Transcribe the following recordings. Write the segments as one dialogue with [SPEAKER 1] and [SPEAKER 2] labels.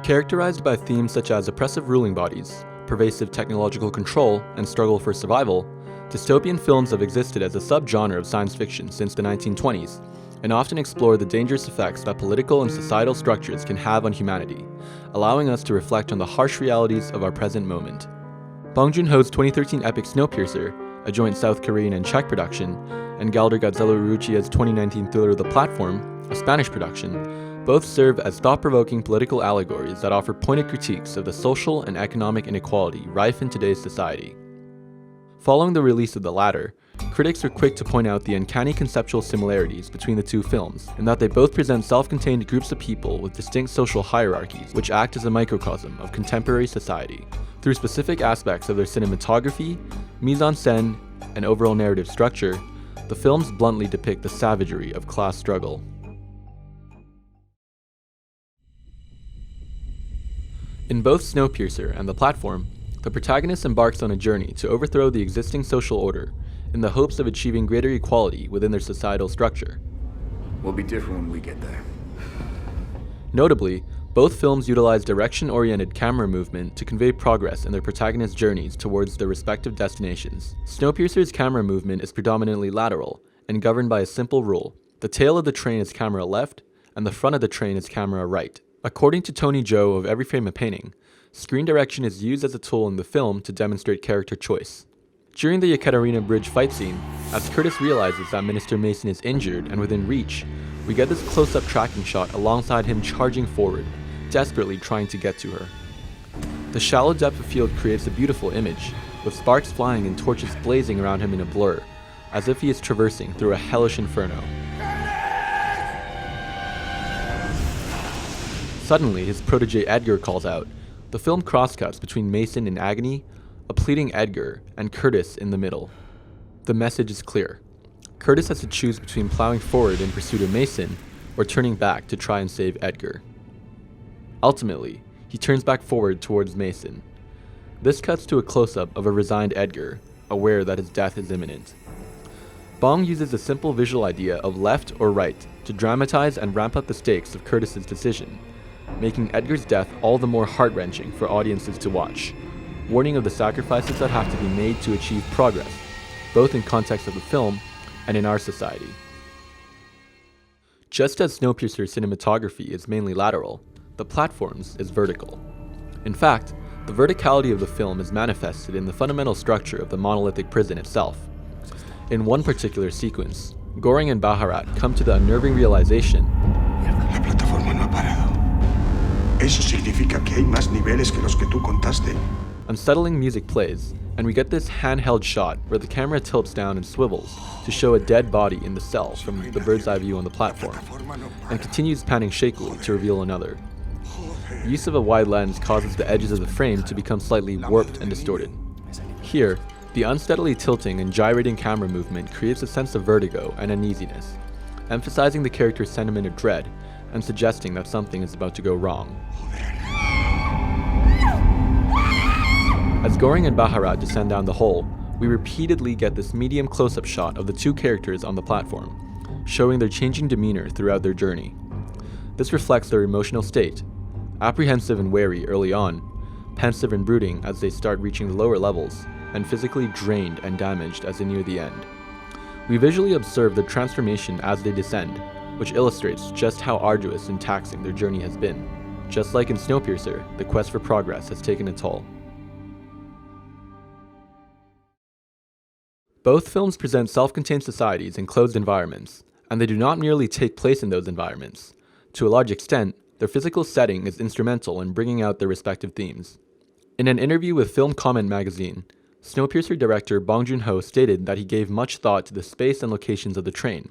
[SPEAKER 1] Characterized by themes such as oppressive ruling bodies, pervasive technological control, and struggle for survival, dystopian films have existed as a subgenre of science fiction since the 1920s, and often explore the dangerous effects that political and societal structures can have on humanity, allowing us to reflect on the harsh realities of our present moment. Bong Joon-ho's 2013 epic Snowpiercer, a joint South Korean and Czech production, and Galder Gazzello-Urrutia's 2019 thriller The Platform, a Spanish production, both serve as thought-provoking political allegories that offer pointed critiques of the social and economic inequality rife in today's society. Following the release of the latter, critics were quick to point out the uncanny conceptual similarities between the two films, in that they both present self-contained groups of people with distinct social hierarchies which act as a microcosm of contemporary society. Through specific aspects of their cinematography, mise-en-scène, and overall narrative structure, the films bluntly depict the savagery of class struggle. In both Snowpiercer and The Platform, the protagonist embarks on a journey to overthrow the existing social order in the hopes of achieving greater equality within their societal structure.
[SPEAKER 2] We'll be different when we get there.
[SPEAKER 1] Notably, both films utilize direction-oriented camera movement to convey progress in their protagonists' journeys towards their respective destinations. Snowpiercer's camera movement is predominantly lateral and governed by a simple rule: the tail of the train is camera left, and the front of the train is camera right. According to Tony Zhou of Every Frame a Painting, screen direction is used as a tool in the film to demonstrate character choice. During the Yekaterina Bridge fight scene, as Curtis realizes that Minister Mason is injured and within reach, we get this close-up tracking shot alongside him charging forward, desperately trying to get to her. The shallow depth of field creates a beautiful image, with sparks flying and torches blazing around him in a blur, as if he is traversing through a hellish inferno. Suddenly, his protege Edgar calls out. The film crosscuts between Mason in agony, a pleading Edgar, and Curtis in the middle. The message is clear. Curtis has to choose between plowing forward in pursuit of Mason or turning back to try and save Edgar. Ultimately, he turns back forward towards Mason. This cuts to a close-up of a resigned Edgar, aware that his death is imminent. Bong uses a simple visual idea of left or right to dramatize and ramp up the stakes of Curtis's decision, making Edgar's death all the more heart-wrenching for audiences to watch, warning of the sacrifices that have to be made to achieve progress, both in context of the film and in our society. Just as Snowpiercer's cinematography is mainly lateral, The Platform's is vertical. In fact, the verticality of the film is manifested in the fundamental structure of the monolithic prison itself. In one particular sequence, Goring and Baharat come to the unnerving realization:
[SPEAKER 3] La plataforma no ha parado. Eso significa que hay más niveles que los que tú contaste.
[SPEAKER 1] Unsettling music plays, and we get this handheld shot where the camera tilts down and swivels to show a dead body in the cell from the bird's eye view on the platform, and continues panning shakily to reveal another. Use of a wide lens causes the edges of the frame to become slightly warped and distorted. Here, the unsteadily tilting and gyrating camera movement creates a sense of vertigo and uneasiness, emphasizing the character's sentiment of dread and suggesting that something is about to go wrong. As Goring and Baharat descend down the hole, we repeatedly get this medium close-up shot of the two characters on the platform, showing their changing demeanor throughout their journey. This reflects their emotional state, apprehensive and wary early on, pensive and brooding as they start reaching the lower levels, and physically drained and damaged as they near the end. We visually observe their transformation as they descend, which illustrates just how arduous and taxing their journey has been. Just like in Snowpiercer, the quest for progress has taken a toll. Both films present self-contained societies in closed environments, and they do not merely take place in those environments. To a large extent, their physical setting is instrumental in bringing out their respective themes. In an interview with Film Comment magazine, Snowpiercer director Bong Joon-ho stated that he gave much thought to the space and locations of the train,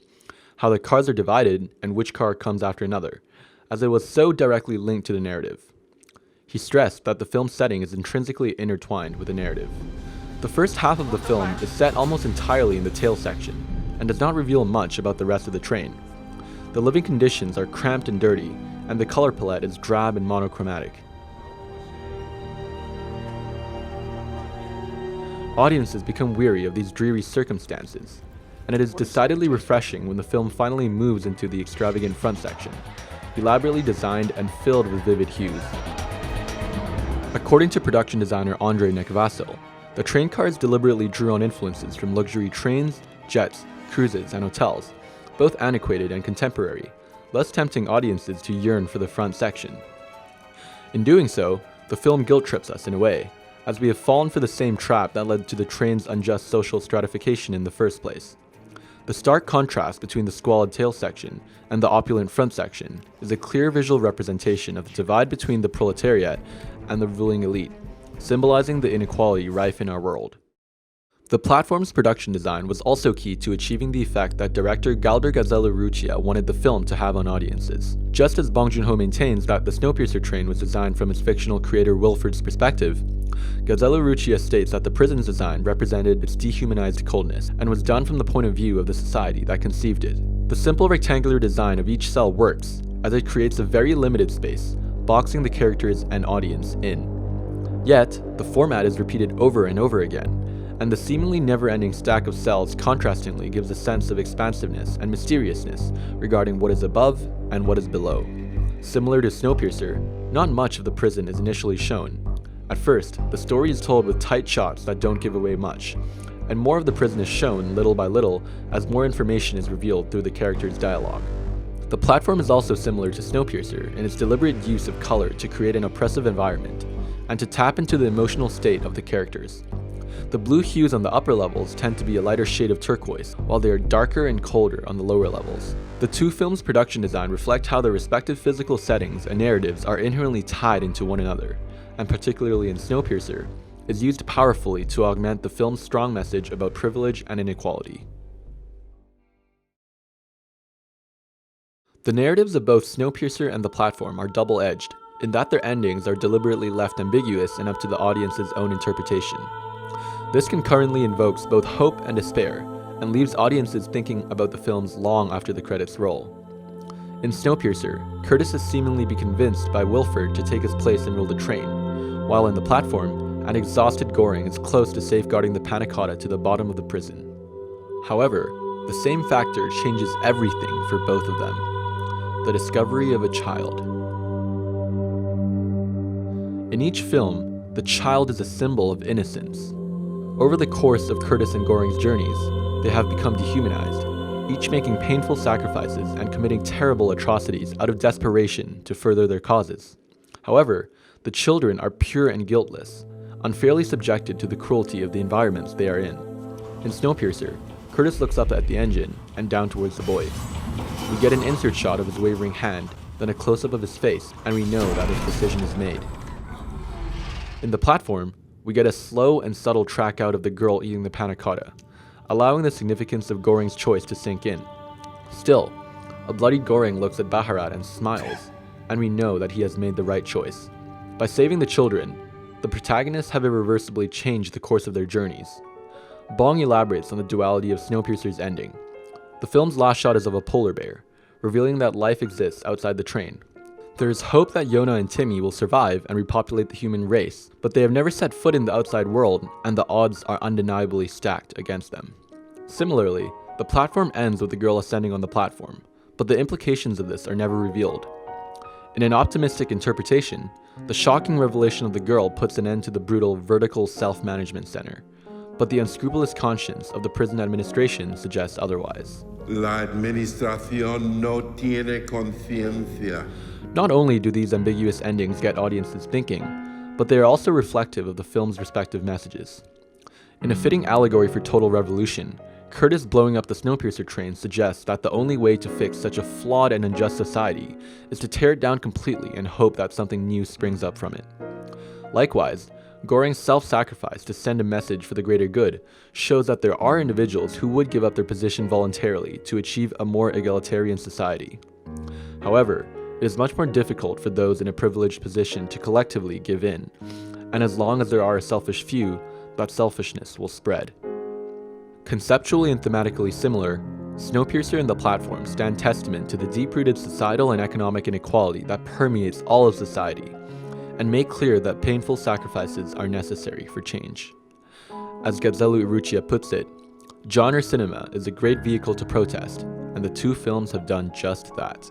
[SPEAKER 1] how the cars are divided and which car comes after another, as it was so directly linked to the narrative. He stressed that the film's setting is intrinsically intertwined with the narrative. The first half of the film is set almost entirely in the tail section, and does not reveal much about the rest of the train. The living conditions are cramped and dirty, and the color palette is drab and monochromatic. Audiences become weary of these dreary circumstances, and it is decidedly refreshing when the film finally moves into the extravagant front section, elaborately designed and filled with vivid hues. According to production designer Andrei Nekvasil, the train cars deliberately drew on influences from luxury trains, jets, cruises, and hotels, both antiquated and contemporary, thus tempting audiences to yearn for the front section. In doing so, the film guilt trips us in a way, as we have fallen for the same trap that led to the train's unjust social stratification in the first place. The stark contrast between the squalid tail section and the opulent front section is a clear visual representation of the divide between the proletariat and the ruling elite, symbolizing the inequality rife in our world. The platform's production design was also key to achieving the effect that director Galder Gazelu-Ruccia wanted the film to have on audiences. Just as Bong Joon-ho maintains that the Snowpiercer train was designed from its fictional creator Wilford's perspective, Gazelu-Ruccia states that the prison's design represented its dehumanized coldness and was done from the point of view of the society that conceived it. The simple rectangular design of each cell works, as it creates a very limited space, boxing the characters and audience in. Yet, the format is repeated over and over again, and the seemingly never-ending stack of cells contrastingly gives a sense of expansiveness and mysteriousness regarding what is above and what is below. Similar to Snowpiercer, not much of the prison is initially shown. At first, the story is told with tight shots that don't give away much, and more of the prison is shown little by little as more information is revealed through the characters' dialogue. The platform is also similar to Snowpiercer in its deliberate use of color to create an oppressive environment, and to tap into the emotional state of the characters. The blue hues on the upper levels tend to be a lighter shade of turquoise, while they are darker and colder on the lower levels. The two films' production design reflect how their respective physical settings and narratives are inherently tied into one another, and particularly in Snowpiercer, is used powerfully to augment the film's strong message about privilege and inequality. The narratives of both Snowpiercer and the platform are double-edged, in that their endings are deliberately left ambiguous and up to the audience's own interpretation. This concurrently invokes both hope and despair, and leaves audiences thinking about the films long after the credits roll. In Snowpiercer, Curtis is seemingly be convinced by Wilford to take his place and rule the train, while in the platform, an exhausted Goring is close to safeguarding the panna cotta to the bottom of the prison. However, the same factor changes everything for both of them: the discovery of a child. In each film, the child is a symbol of innocence. Over the course of Curtis and Goring's journeys, they have become dehumanized, each making painful sacrifices and committing terrible atrocities out of desperation to further their causes. However, the children are pure and guiltless, unfairly subjected to the cruelty of the environments they are in. In Snowpiercer, Curtis looks up at the engine and down towards the boy. We get an insert shot of his wavering hand, then a close-up of his face, and we know that his decision is made. In the platform, we get a slow and subtle track out of the girl eating the panna cotta, allowing the significance of Goring's choice to sink in. Still, a bloody Goring looks at Baharat and smiles, and we know that he has made the right choice. By saving the children, the protagonists have irreversibly changed the course of their journeys. Bong elaborates on the duality of Snowpiercer's ending. The film's last shot is of a polar bear, revealing that life exists outside the train. There is hope that Yona and Timmy will survive and repopulate the human race, but they have never set foot in the outside world, and the odds are undeniably stacked against them. Similarly, the platform ends with the girl ascending on the platform, but the implications of this are never revealed. In an optimistic interpretation, the shocking revelation of the girl puts an end to the brutal vertical self-management center, but the unscrupulous conscience of the prison administration suggests otherwise.
[SPEAKER 4] La administración no tiene conciencia.
[SPEAKER 1] Not only do these ambiguous endings get audiences thinking, but they are also reflective of the film's respective messages. In a fitting allegory for total revolution, Curtis blowing up the Snowpiercer train suggests that the only way to fix such a flawed and unjust society is to tear it down completely and hope that something new springs up from it. Likewise, Goring's self-sacrifice to send a message for the greater good shows that there are individuals who would give up their position voluntarily to achieve a more egalitarian society. However, it is much more difficult for those in a privileged position to collectively give in, and as long as there are a selfish few, that selfishness will spread. Conceptually and thematically similar, Snowpiercer and the platform stand testament to the deep-rooted societal and economic inequality that permeates all of society, and make clear that painful sacrifices are necessary for change. As Gazelu-Ruccia puts it, genre cinema is a great vehicle to protest, and the two films have done just that.